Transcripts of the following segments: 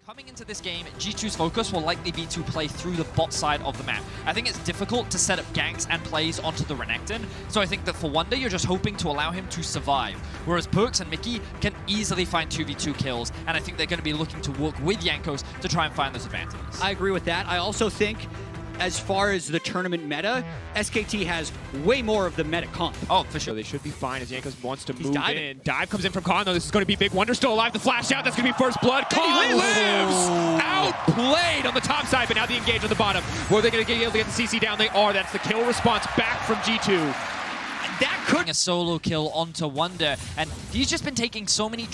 Coming into this game, G2's focus will likely be to play through the bot side of the map. I think it's difficult to set up ganks and plays onto the Renekton, so I think that for Wonder, you're just hoping to allow him to survive. Whereas Perkz and Mickey can easily find 2v2 kills, and I think they're going to be looking to work with Jankos to try and find those advantages. I agree with that. I also think, as far as the tournament meta, SKT has way more of the meta comp. Oh, for sure. They should be fine as Jankos wants to move in. Dive comes in from Khan, though. This is going to be big. Wonder still alive. The flash out. That's going to be first blood. Khan lives! Outplayed on the top side, but now the engage on the bottom. Were they going to be able to get the CC down? They are. That's the kill response back from G2. That could a solo kill onto Wonder, and he's just been taking so many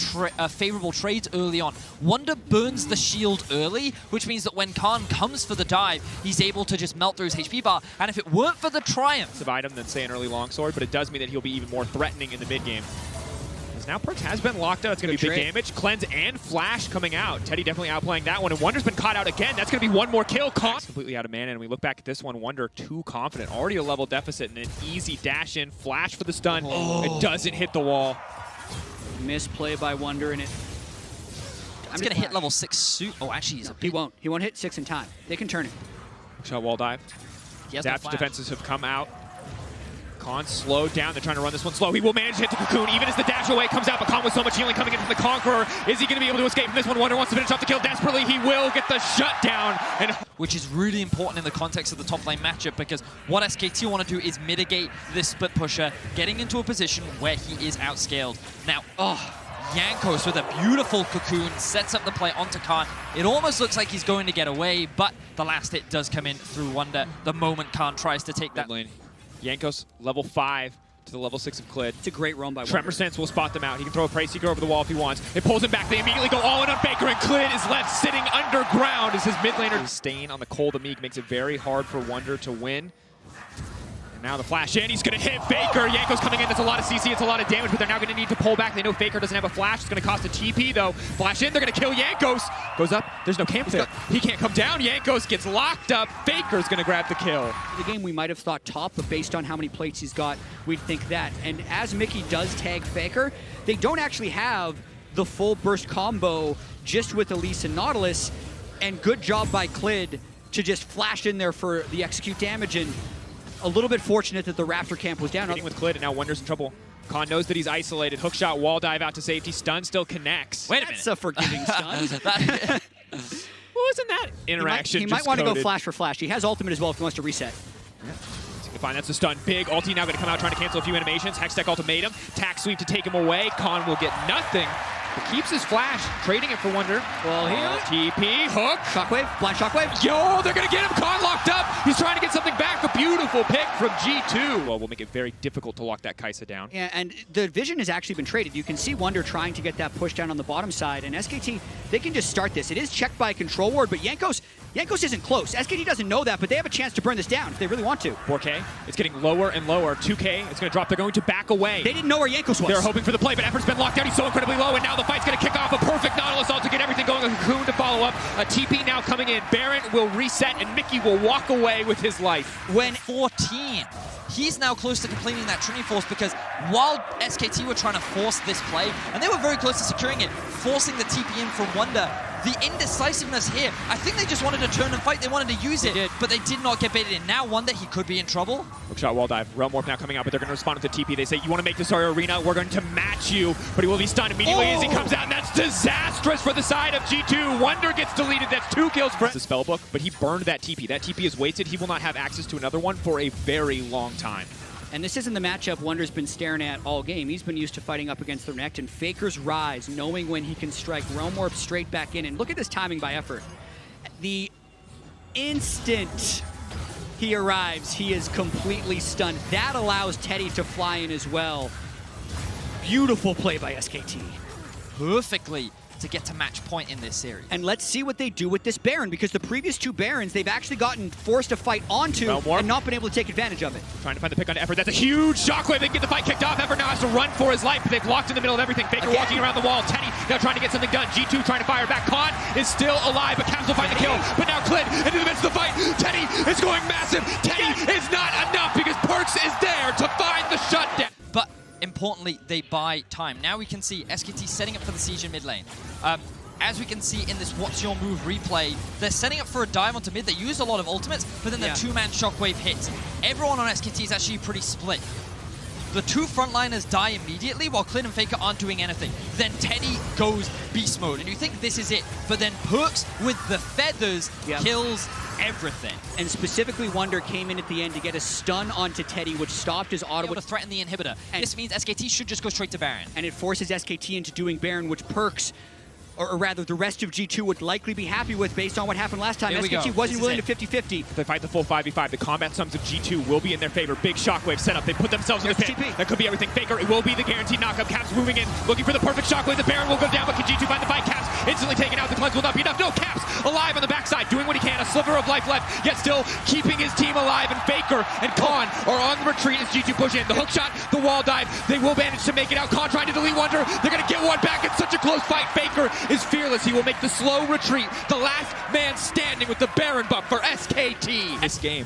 favorable trades early on. Wonder burns the shield early, which means that when Khan comes for the dive, he's able to just melt through his HP bar, and if it weren't for the Triumph item than, say, an early longsword, but it does mean that he'll be even more threatening in the mid game. Now Perkz has been locked out. It's going to be big damage. Cleanse and Flash coming out. Teddy definitely outplaying that one. And Wonder's been caught out again. That's going to be one more kill. Khan completely out of mana. And we look back at this one. Wonder too confident. Already a level deficit and an easy dash in. Flash for the stun. It doesn't hit the wall. misplay by Wonder, and it's going to hit level 6 suit. Oh, actually, he won't. He won't hit 6 in time. They can turn it. Shot wall dive. Zap's defenses have come out. Khan slowed down. They're trying to run this one slow. He will manage to hit the Cocoon, even as the dash away comes out. But Khan with so much healing coming in from the Conqueror. Is he going to be able to escape from this one? Wonder wants to finish off the kill desperately. He will get the shutdown. Which is really important in the context of the top lane matchup, because what SKT want to do is mitigate this split pusher, getting into a position where he is outscaled. Now, Jankos with a beautiful Cocoon sets up the play onto Khan. It almost looks like he's going to get away, but the last hit does come in through Wonder the moment Khan tries to take that lane. Jankos, level 5 to the level 6 of Clid. It's a great roam by Wonder. Tremor Sense will spot them out. He can throw a Prey Seeker over the wall if he wants. It pulls him back. They immediately go all in on Faker, and Clid is left sitting underground as his mid laner. Stain on the Cold Amig makes it very hard for Wonder to win. And now the flash in. He's going to hit Faker. Jankos coming in. That's a lot of CC. It's a lot of damage, but they're now going to need to pull back. They know Faker doesn't have a flash. It's going to cost a TP, though. Flash in. They're going to kill Jankos. Goes up. There's no camp there. He can't come down. Jankos gets locked up. Faker's going to grab the kill. The game we might have thought top, but based on how many plates he's got, we'd think that. And as Mickey does tag Faker, they don't actually have the full burst combo just with Elise and Nautilus. And good job by Clid to just flash in there for the execute damage. And a little bit fortunate that the Raptor camp was down. Hitting with Clid, and now Wonder's in trouble. Khan knows that he's isolated. Hookshot, wall dive out to safety. Stun still connects. Wait a minute. That's a forgiving stun. Well, isn't that interaction He might want to go flash for flash. He has ultimate as well if he wants to reset. Fine, that's a stun. Big ulti now going to come out trying to cancel a few animations. Hextech ultimatum. Tack sweep to take him away. Khan will get nothing. But keeps his flash, trading it for Wonder. Well, here. TP, hook. Shockwave, blind shockwave. Yo, they're going to get him. Khan locked up. He's trying to get something back. A beautiful pick from G2. Well, we'll make it very difficult to lock that Kai'Sa down. Yeah, and the vision has actually been traded. You can see Wonder trying to get that push down on the bottom side, and SKT, they can just start this. It is checked by a control ward, but Jankos isn't close. SKT doesn't know that, but they have a chance to burn this down if they really want to. 4K, it's getting lower and lower. 2K, it's going to drop. They're going to back away. They didn't know where Jankos was. They're hoping for the play, but effort's been locked down. He's so incredibly low, and now the fight's going to kick off. A perfect Nautilus ult to get everything going. A Cocoon to follow up. A TP now coming in. Baron will reset, and Mickey will walk away with his life. When 14, he's now close to completing that Trinity Force, because while SKT were trying to force this play, and they were very close to securing it, forcing the TP in from Wonder, the indecisiveness here, I think they just wanted to turn and fight. They wanted to use it, but they did not get baited in. Now Wonder, he could be in trouble. Hookshot, wall dive. Realm Warp now coming out, but they're going to respond with the TP. They say, you want to make this our arena? We're going to match you. But he will be stunned immediately as he comes out, and that's disastrous for the side of G2. Wonder gets deleted. That's 2 kills for the spellbook, but he burned that TP. That TP is wasted. He will not have access to another one for a very long time. And this isn't the matchup Wonder's been staring at all game. He's been used to fighting up against the Renekton. Faker's rise, knowing when he can strike. Realm Warp straight back in. And look at this timing by effort. The instant he arrives, he is completely stunned. That allows Teddy to fly in as well. Beautiful play by SKT. Perfectly to get to match point in this series. And let's see what they do with this Baron, because the previous 2 Barons, they've actually gotten forced to fight onto and not been able to take advantage of it. Trying to find the pick on Effort. That's a huge shockwave. They can get the fight kicked off. Effort now has to run for his life, but they've locked in the middle of everything. Faker walking around the wall. Teddy now trying to get something done. G2 trying to fire back. Khan is still alive, but Caps will find the kill. But now Clid into the midst of the fight. Teddy is going massive. Teddy is not enough because Perkz is there to find the shutdown. But importantly, they buy time. Now we can see SKT setting up for the siege in mid lane. as we can see in this What's Your Move replay, they're setting up for a dive onto mid. They use a lot of ultimates, but then the two-man shockwave hits. Everyone on SKT is actually pretty split. The two frontliners die immediately while Clint and Faker aren't doing anything. Then Teddy goes beast mode, and you think this is it. But then Perks with the feathers kills everything. And specifically, Wunder came in at the end to get a stun onto Teddy, which stopped his auto. Able to threaten the inhibitor. And this means SKT should just go straight to Baron. And it forces SKT into doing Baron, which Perks, or rather the rest of G2 would likely be happy with based on what happened last time. SKT wasn't willing to 50-50. If they fight the full 5v5, the combat sums of G2 will be in their favor. Big shockwave setup. They put themselves in the pit. That could be everything. Faker, it will be the guaranteed knockup. Caps moving in, looking for the perfect shockwave. The Baron will go down, but can G2 find the fight? Caps instantly taken out. The cleanse will not be enough. No, Caps alive on the backside, doing what he can. A sliver of life left, yet still keeping his team alive. And Faker and Khan are on the retreat as G2 push in. The hook shot, the wall dive. They will manage to make it out. Khan trying to delete Wunder. They're going to get one back. It's such a close fight. Faker is fearless. He will make the slow retreat. The last man standing with the Baron buff for SKT. This game.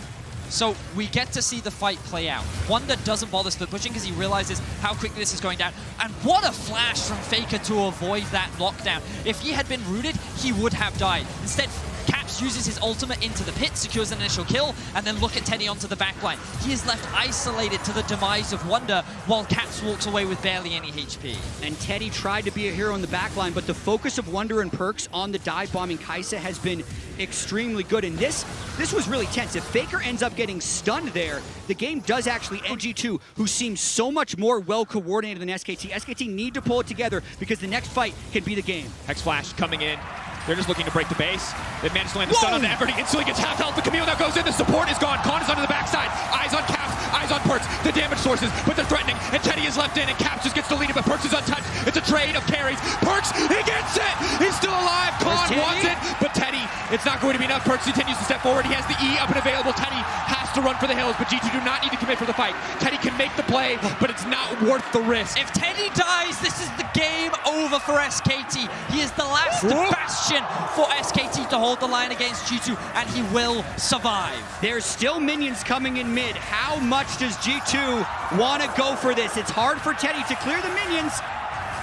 So we get to see the fight play out. Wunder doesn't bother split pushing because he realizes how quickly this is going down. And what a flash from Faker to avoid that lockdown. If he had been rooted, he would have died. Instead, Caps uses his ultimate into the pit, secures an initial kill, and then look at Teddy onto the backline. He is left isolated to the demise of Wunder while Caps walks away with barely any HP. And Teddy tried to be a hero in the backline, but the focus of Wunder and Perks on the dive bombing Kai'Sa has been extremely good. And this was really tense. If Faker ends up getting stunned there, the game does actually end. G2, who seems so much more well-coordinated than SKT. SKT need to pull it together because the next fight can be the game. Hex Flash coming in. They're just looking to break the base. They managed to land the stun on the Everett. He instantly gets half health. The Camille now goes in. The support is gone. Khan is onto the backside. Eyes on Caps. Eyes on Perks. The damage sources, but they're threatening. And Teddy is left in, and Caps just gets deleted, but Perks is untouched. It's a trade of carries. Perks, he gets it! He's still alive. Khan wants it, but Teddy, it's not going to be enough. Perks continues to step forward. He has the E up and available. Teddy has to run for the hills, but G2 do not need to commit for the fight. Teddy can make the play, but it's not worth the risk. If Teddy dies, this is the game over for SKT. He is the last bastion for SKT to hold the line against G2, and he will survive. There's still minions coming in mid. How much does G2 want to go for this? It's hard for Teddy to clear the minions.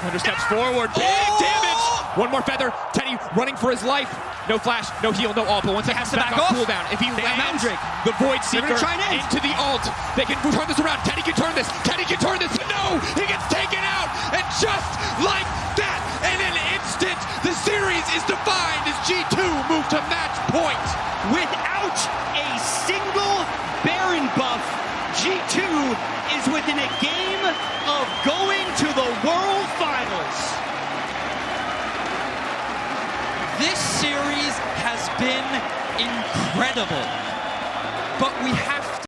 Wunder steps forward. Big damage. One more feather. Teddy running for his life. No flash, no heal, no ult, but once it has to back off cooldown, if he lands the Void Seeker into the ult, they can turn this around. Teddy can turn this. Teddy can turn this. No! He gets taken out! And just like that, in an instant, the series is defined as G2 move to match point. Without a single Baron buff, G2 is within a game of going to the World Finals. This series has been incredible.